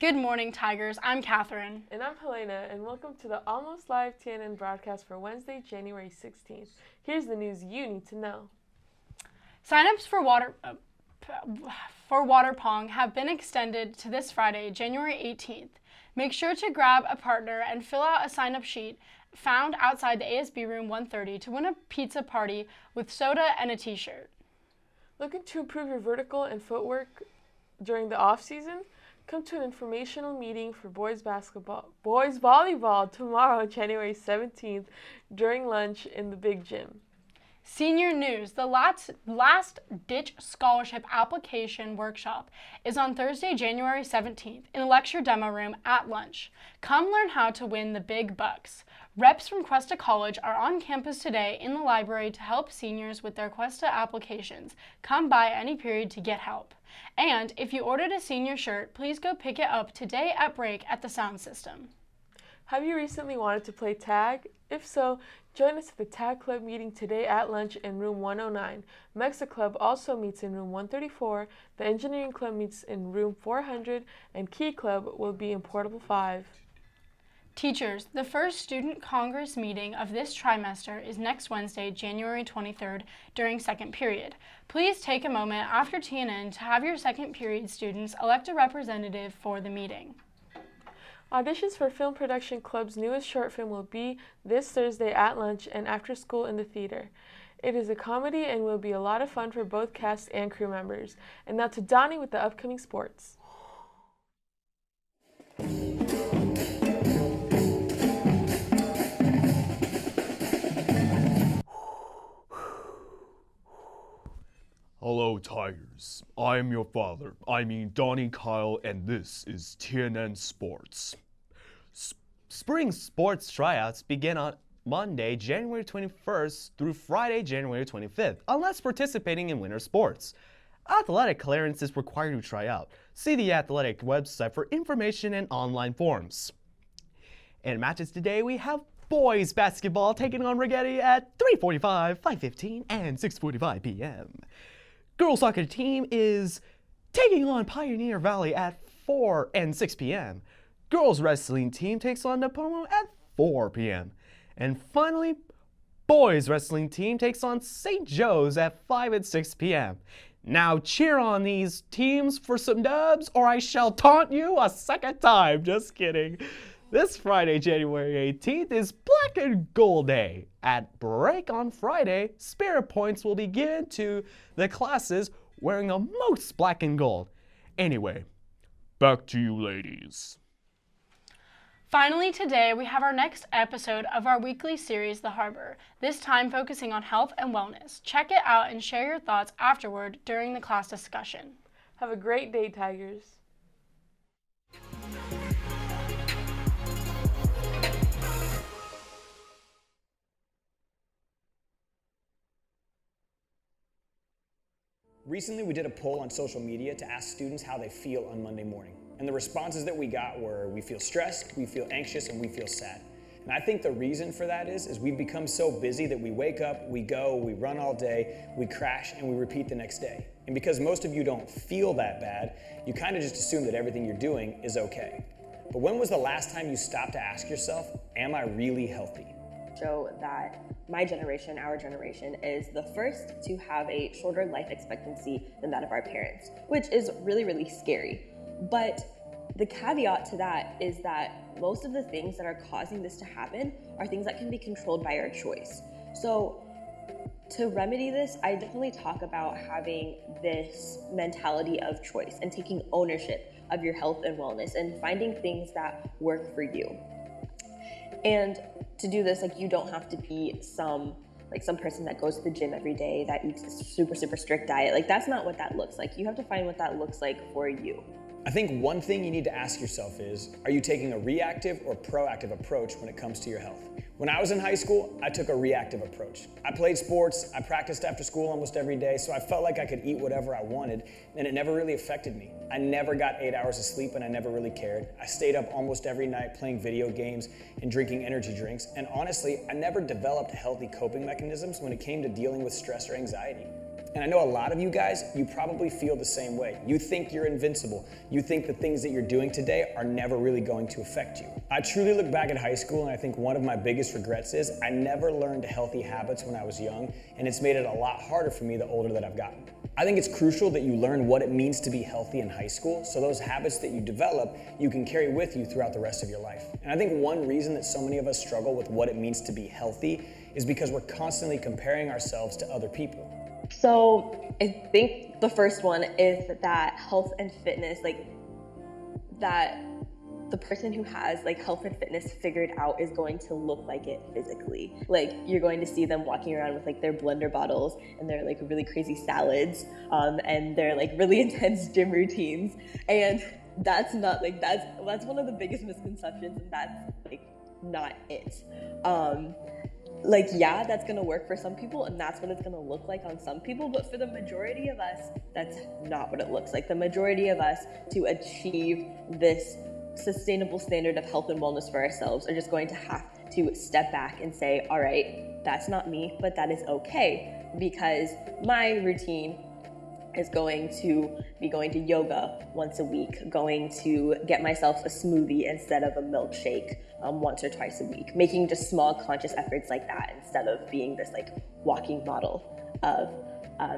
Good morning, Tigers. I'm Catherine. And I'm Helena, and welcome to the Almost Live TNN broadcast for Wednesday, January 16th. Here's the news you need to know. Sign-ups for water pong have been extended to this Friday, January 18th. Make sure to grab a partner and fill out a sign-up sheet found outside the ASB room 130 to win a pizza party with soda and a t-shirt. Looking to improve your vertical and footwork during the off-season? Come to an informational meeting for boys volleyball tomorrow, January 17th, during lunch in the big gym. Senior news, the last-ditch scholarship application workshop is on Thursday, January 17th in the lecture demo room at lunch. Come learn how to win the big bucks. Reps from Cuesta College are on campus today in the library to help seniors with their Cuesta applications. Come by any period to get help. And if you ordered a senior shirt, please go pick it up today at break at the sound system. Have you recently wanted to play tag? If so, join us at the Tag Club meeting today at lunch in room 109. Mexa Club also meets in room 134, the Engineering Club meets in room 400, and Key Club will be in Portable 5. Teachers, the first Student Congress meeting of this trimester is next Wednesday, January 23rd, during second period. Please take a moment after TNN to have your second period students elect a representative for the meeting. Auditions for Film Production Club's newest short film will be this Thursday at lunch and after school in the theater. It is a comedy and will be a lot of fun for both cast and crew members. And now to Donnie with the upcoming sports. Hello, Tigers. I am your father. Donnie Kyle, and this is TNN Sports. Spring sports tryouts begin on Monday, January 21st through Friday, January 25th, unless participating in winter sports. Athletic clearance is required to try out. See the athletic website for information and online forms. In matches today, we have boys basketball taking on Rigetti at 3:45, 5:15, and 6:45 p.m. Girls soccer team is taking on Pioneer Valley at 4 and 6 p.m. Girls wrestling team takes on Napomo at 4 p.m. And finally, boys wrestling team takes on St. Joe's at 5 and 6 p.m. Now cheer on these teams for some dubs or I shall taunt you a second time. Just kidding. This Friday, January 18th is Black and Gold Day. At break on Friday, Spirit Points will be given to the classes wearing the most black and gold. Anyway, back to you ladies. Finally today, we have our next episode of our weekly series, The Harbor, this time focusing on health and wellness. Check it out and share your thoughts afterward during the class discussion. Have a great day, Tigers. Recently, we did a poll on social media to ask students how they feel on Monday morning. And the responses that we got were, we feel stressed, we feel anxious, and we feel sad. And I think the reason for that is we've become so busy that we wake up, we go, we run all day, we crash, and we repeat the next day. And because most of you don't feel that bad, you kind of just assume that everything you're doing is okay. But when was the last time you stopped to ask yourself, am I really healthy? Show that my generation, our generation, is the first to have a shorter life expectancy than that of our parents, which is really, really scary. But the caveat to that is that most of the things that are causing this to happen are things that can be controlled by our choice. So to remedy this, I definitely talk about having this mentality of choice and taking ownership of your health and wellness and finding things that work for you. And to do this, you don't have to be some person that goes to the gym every day that eats a super, super strict diet. That's not what that looks like. You have to find what that looks like for you. I think one thing you need to ask yourself is, are you taking a reactive or proactive approach when it comes to your health? When I was in high school, I took a reactive approach. I played sports, I practiced after school almost every day, so I felt like I could eat whatever I wanted, and it never really affected me. I never got 8 hours of sleep, and I never really cared. I stayed up almost every night playing video games and drinking energy drinks, and honestly, I never developed healthy coping mechanisms when it came to dealing with stress or anxiety. And I know a lot of you guys, you probably feel the same way. You think you're invincible. You think the things that you're doing today are never really going to affect you. I truly look back at high school and I think one of my biggest regrets is I never learned healthy habits when I was young, and it's made it a lot harder for me the older that I've gotten. I think it's crucial that you learn what it means to be healthy in high school, so those habits that you develop, you can carry with you throughout the rest of your life. And I think one reason that so many of us struggle with what it means to be healthy is because we're constantly comparing ourselves to other people. So I think the first one is that health and fitness, that the person who has health and fitness figured out is going to look like it physically. You're going to see them walking around with their blender bottles and their really crazy salads and their really intense gym routines. And that's not that's one of the biggest misconceptions, and that's not it. Yeah, that's gonna work for some people and that's what it's gonna look like on some people, but for the majority of us, that's not what it looks like. The majority of us, to achieve this sustainable standard of health and wellness for ourselves, are just going to have to step back and say, all right, that's not me, but that is okay, because my routine is going to be going to yoga once a week, going to get myself a smoothie instead of a milkshake once or twice a week, making just small conscious efforts like that instead of being this walking model of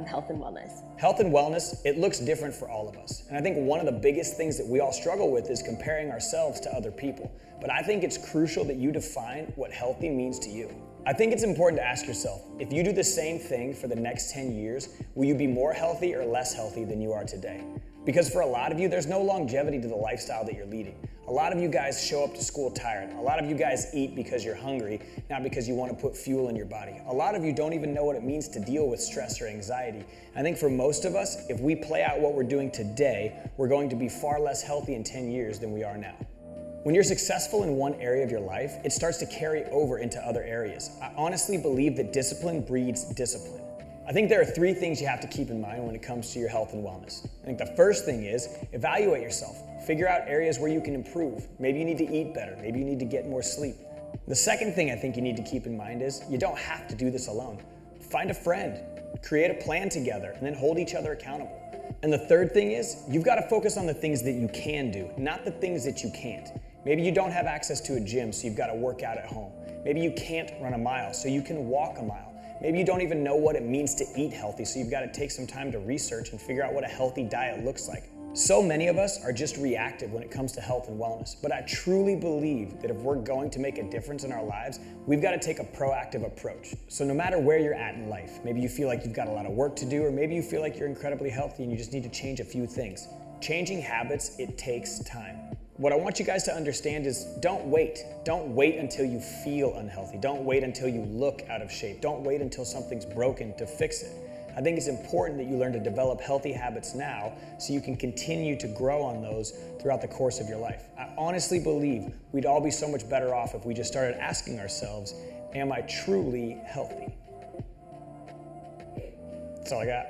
health and wellness. Health and wellness, it looks different for all of us. And I think one of the biggest things that we all struggle with is comparing ourselves to other people. But I think it's crucial that you define what healthy means to you. I think it's important to ask yourself, if you do the same thing for the next 10 years, will you be more healthy or less healthy than you are today? Because for a lot of you, there's no longevity to the lifestyle that you're leading. A lot of you guys show up to school tired. A lot of you guys eat because you're hungry, not because you want to put fuel in your body. A lot of you don't even know what it means to deal with stress or anxiety. I think for most of us, if we play out what we're doing today, we're going to be far less healthy in 10 years than we are now. When you're successful in one area of your life, it starts to carry over into other areas. I honestly believe that discipline breeds discipline. I think there are 3 things you have to keep in mind when it comes to your health and wellness. I think the first thing is evaluate yourself. Figure out areas where you can improve. Maybe you need to eat better. Maybe you need to get more sleep. The second thing I think you need to keep in mind is you don't have to do this alone. Find a friend, create a plan together, and then hold each other accountable. And the third thing is you've got to focus on the things that you can do, not the things that you can't. Maybe you don't have access to a gym, so you've got to work out at home. Maybe you can't run a mile, so you can walk a mile. Maybe you don't even know what it means to eat healthy, so you've got to take some time to research and figure out what a healthy diet looks like. So many of us are just reactive when it comes to health and wellness, but I truly believe that if we're going to make a difference in our lives, we've got to take a proactive approach. So no matter where you're at in life, maybe you feel like you've got a lot of work to do, or maybe you feel like you're incredibly healthy and you just need to change a few things. Changing habits, it takes time. What I want you guys to understand is don't wait. Don't wait until you feel unhealthy. Don't wait until you look out of shape. Don't wait until something's broken to fix it. I think it's important that you learn to develop healthy habits now so you can continue to grow on those throughout the course of your life. I honestly believe we'd all be so much better off if we just started asking ourselves, am I truly healthy? That's all I got.